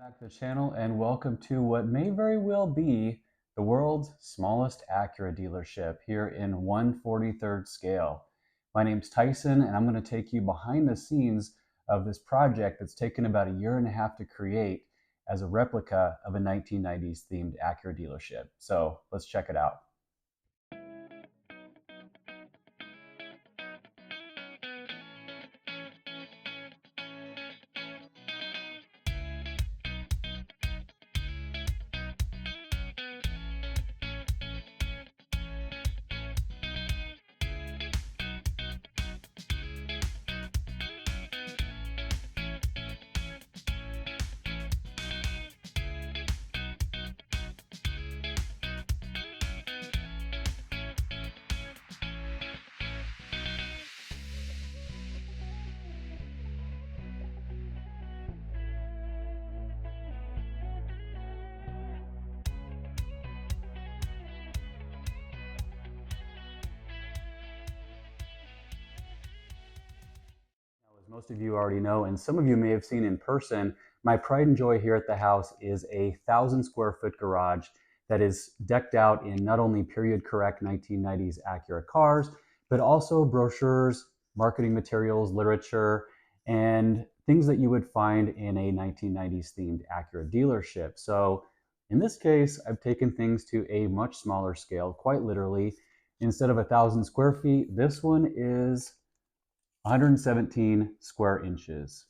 back to the channel and welcome to what may very well be the world's smallest Acura dealership here in 1/43rd scale. My name's Tyson and I'm going to take you behind the scenes of this project that's taken about a year and a half to create as a replica of a 1990s themed Acura dealership. So let's check it out. As most of you already know, and some of you may have seen in person, my pride and joy here at the house is a 1,000 square foot garage that is decked out in not only period correct 1990s Acura cars, but also brochures, marketing materials, literature, and things that you would find in a 1990s themed Acura dealership. So in this case, I've taken things to a much smaller scale, quite literally. Instead of 1,000 square feet, this one is 117 square inches.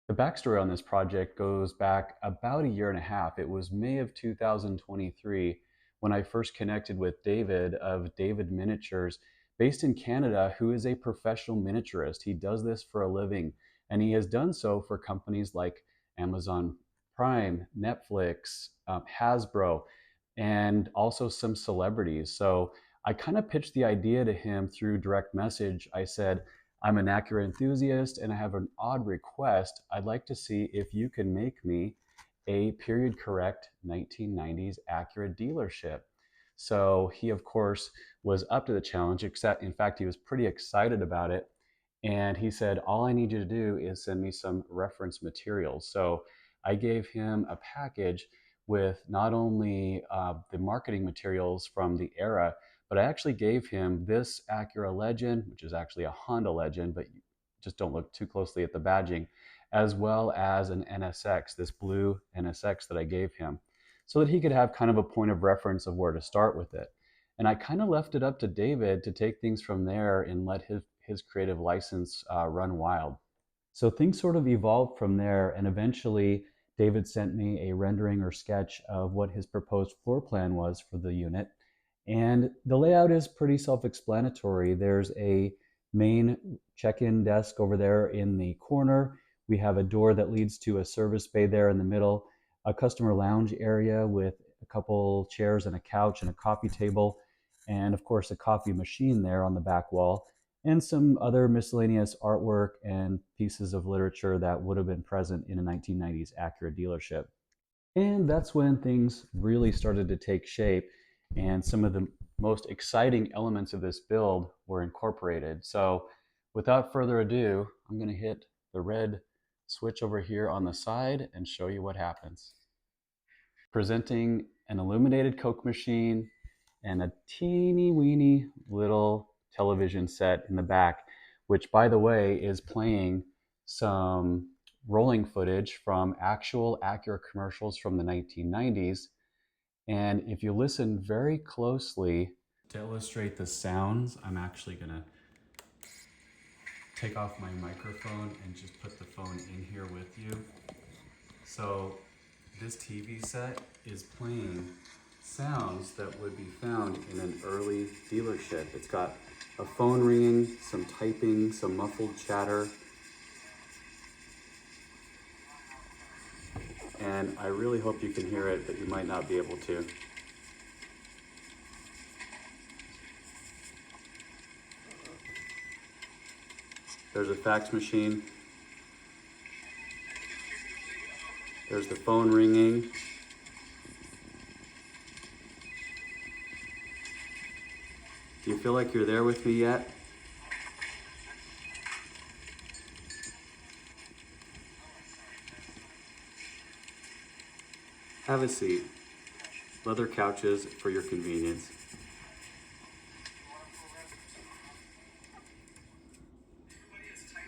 The backstory on this project goes back about a year and a half. It was May of 2023 when I first connected with David of David Miniatures, based in Canada, who is a professional miniaturist. He does this for a living, and he has done so for companies like Amazon Prime, Netflix, Hasbro, and also some celebrities. So I kind of pitched the idea to him through direct message. I said, I'm an Acura enthusiast and I have an odd request. I'd like to see if you can make me a period correct 1990s Acura dealership. So he, of course, was up to the challenge, except in fact, he was pretty excited about it. And he said, all I need you to do is send me some reference materials. So I gave him a package with not only the marketing materials from the era, but I actually gave him this Acura Legend, which is actually a Honda Legend, but just don't look too closely at the badging, as well as an NSX, this blue NSX that I gave him, so that he could have kind of a point of reference of where to start with it. And I kind of left it up to David to take things from there and let his creative license run wild. So things sort of evolved from there, and eventually David sent me a rendering or sketch of what his proposed floor plan was for the unit. And the layout is pretty self-explanatory. There's a main check-in desk over there in the corner. We have a door that leads to a service bay there in the middle, a customer lounge area with a couple chairs and a couch and a coffee table, and of course a coffee machine there on the back wall, and some other miscellaneous artwork and pieces of literature that would have been present in a 1990s Acura dealership. And that's when things really started to take shape and some of the most exciting elements of this build were incorporated. So without further ado, I'm going to hit the red switch over here on the side and show you what happens. Presenting an illuminated Coke machine and a teeny weeny little television set in the back, which by the way is playing some rolling footage from actual Acura commercials from the 1990s. And if you listen very closely to illustrate the sounds, I'm actually going to take off my microphone and just put the phone in here with you. So this TV set is playing sounds that would be found in an early dealership. It's got a phone ringing, some typing, some muffled chatter. And I really hope you can hear it, but you might not be able to. There's a fax machine. There's the phone ringing. Do you feel like you're there with me yet? Have a seat. Leather couches for your convenience.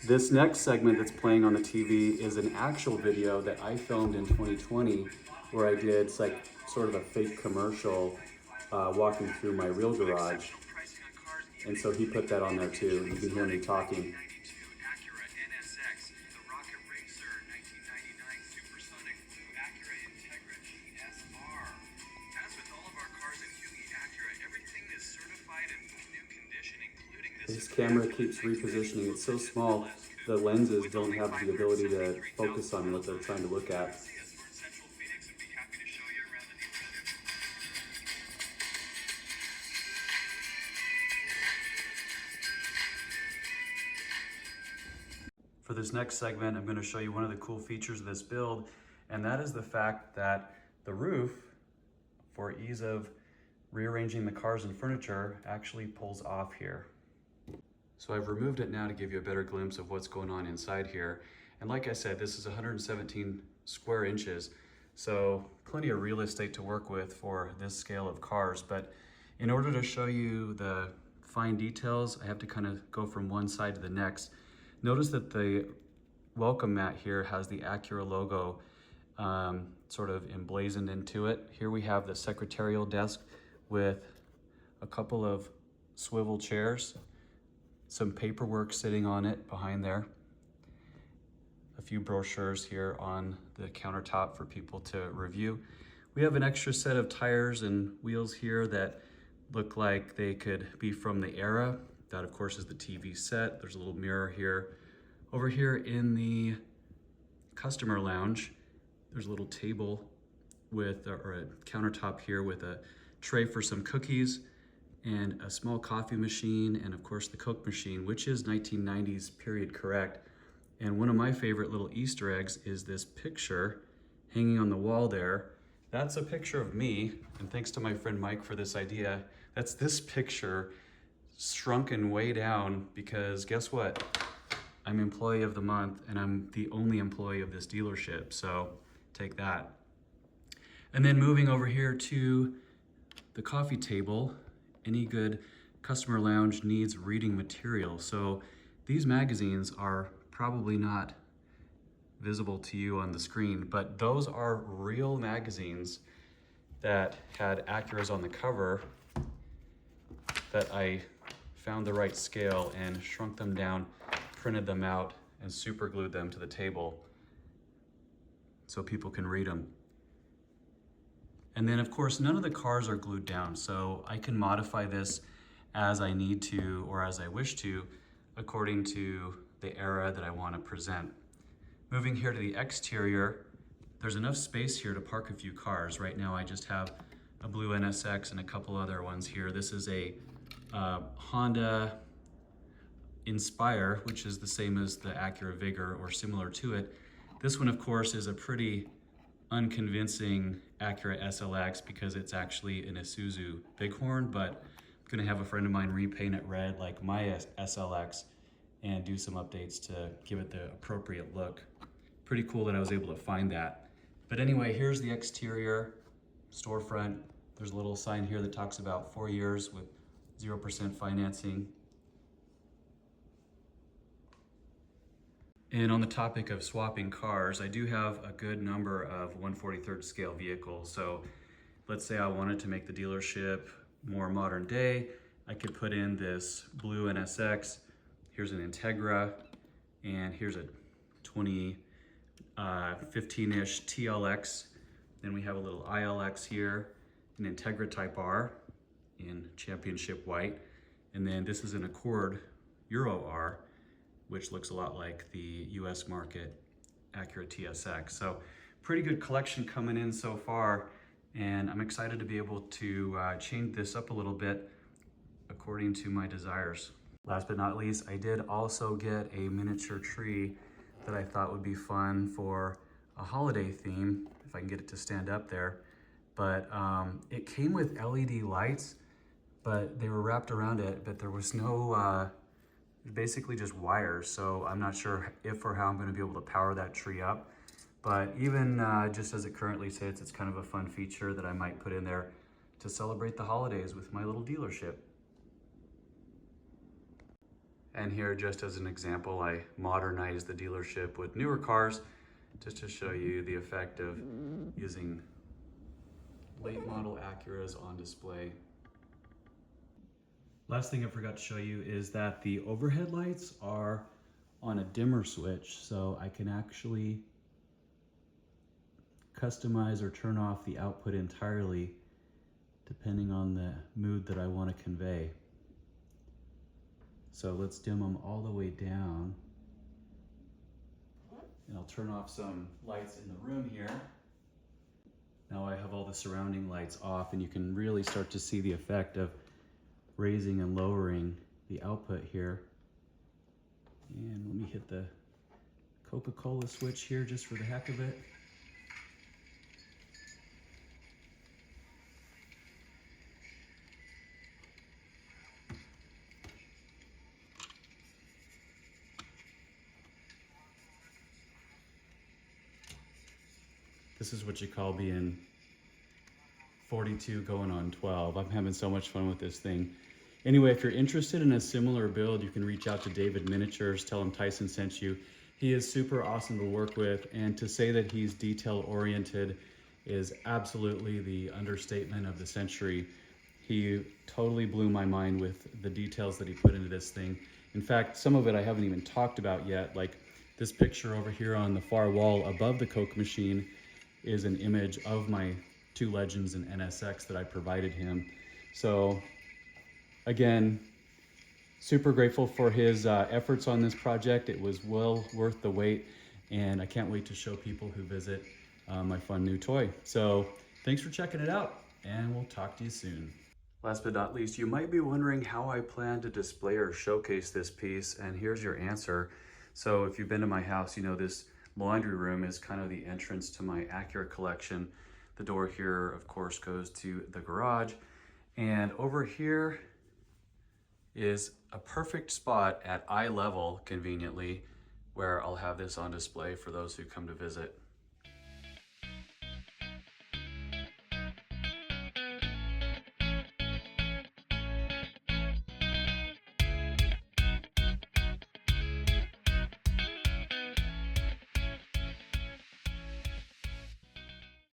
This next segment that's playing on the TV is an actual video that I filmed in 2020 where I did like sort of a fake commercial walking through my real garage. And so he put that on there too. You can hear me talking. This camera keeps repositioning. It's so small, the lenses don't have the ability to focus on what they're trying to look at. For this next segment, I'm going to show you one of the cool features of this build, and that is the fact that the roof, for ease of rearranging the cars and furniture, actually pulls off here. So I've removed it now to give you a better glimpse of what's going on inside here. And like I said, this is 117 square inches, so plenty of real estate to work with for this scale of cars. But in order to show you the fine details, I have to kind of go from one side to the next. Notice that the welcome mat here has the Acura logo sort of emblazoned into it. Here we have the secretarial desk with a couple of swivel chairs, some paperwork sitting on it behind there, a few brochures here on the countertop for people to review. We have an extra set of tires and wheels here that look like they could be from the era. That of course is the TV set. There's a little mirror here. Over here in the customer lounge, there's a little table with, or a countertop here with a tray for some cookies and a small coffee machine, and of course the Coke machine, which is 1990s period correct. And one of my favorite little Easter eggs is this picture hanging on the wall there. That's a picture of me, and thanks to my friend Mike for this idea. That's this picture shrunken way down because guess what? I'm employee of the month and I'm the only employee of this dealership, so take that. And then moving over here to the coffee table, any good customer lounge needs reading material. So these magazines are probably not visible to you on the screen, but those are real magazines that had Acuras on the cover that I found the right scale and shrunk them down, printed them out, and super glued them to the table so people can read them. And then of course, none of the cars are glued down, so I can modify this as I need to or as I wish to, according to the era that I want to present. Moving here to the exterior, there's enough space here to park a few cars. Right now I just have a blue NSX and a couple other ones here. This is a Honda Inspire, which is the same as the Acura Vigor or similar to it. This one, of course, is a pretty unconvincing Acura SLX because it's actually an Isuzu Bighorn, but I'm gonna have a friend of mine repaint it red like my SLX and do some updates to give it the appropriate look. Pretty cool that I was able to find that. But anyway, here's the exterior storefront. There's a little sign here that talks about 4 years with 0% financing. And on the topic of swapping cars, I do have a good number of 1/43rd scale vehicles. So let's say I wanted to make the dealership more modern day, I could put in this blue NSX, here's an Integra, and here's a 2015-ish TLX. Then we have a little ILX here, an Integra Type R in championship white. And then this is an Accord Euro R, which looks a lot like the US market Acura TSX. So pretty good collection coming in so far, and I'm excited to be able to change this up a little bit according to my desires. Last but not least, I did also get a miniature tree that I thought would be fun for a holiday theme, if I can get it to stand up there. But it came with LED lights, but they were wrapped around it, but there was no, basically just wires. So I'm not sure if or how I'm gonna be able to power that tree up, But even just as it currently sits, it's kind of a fun feature that I might put in there to celebrate the holidays with my little dealership. And here, just as an example, I modernized the dealership with newer cars just to show you the effect of using late model Acuras on display. Last thing I forgot to show you is that the overhead lights are on a dimmer switch, so I can actually customize or turn off the output entirely depending on the mood that I want to convey. So let's dim them all the way down. And I'll turn off some lights in the room here. Now I have all the surrounding lights off, and you can really start to see the effect of raising and lowering the output here. And let me hit the Coca-Cola switch here just for the heck of it. This is what you call being 42 going on 12. I'm having so much fun with this thing. Anyway, if you're interested in a similar build, you can reach out to David Miniatures, tell him Tyson sent you. He is super awesome to work with, and to say that he's detail oriented is absolutely the understatement of the century. He totally blew my mind with the details that he put into this thing. In fact, some of it I haven't even talked about yet, like this picture over here on the far wall above the Coke machine is an image of my two Legends and NSX that I provided him. So again, super grateful for his efforts on this project. It was well worth the wait, and I can't wait to show people who visit my fun new toy. So thanks for checking it out, and we'll talk to you soon. Last but not least, you might be wondering how I plan to display or showcase this piece, and here's your answer. So if you've been to my house, you know this laundry room is kind of the entrance to my Acura collection. The door here, of course, goes to the garage. And over here is a perfect spot at eye level, conveniently, where I'll have this on display for those who come to visit.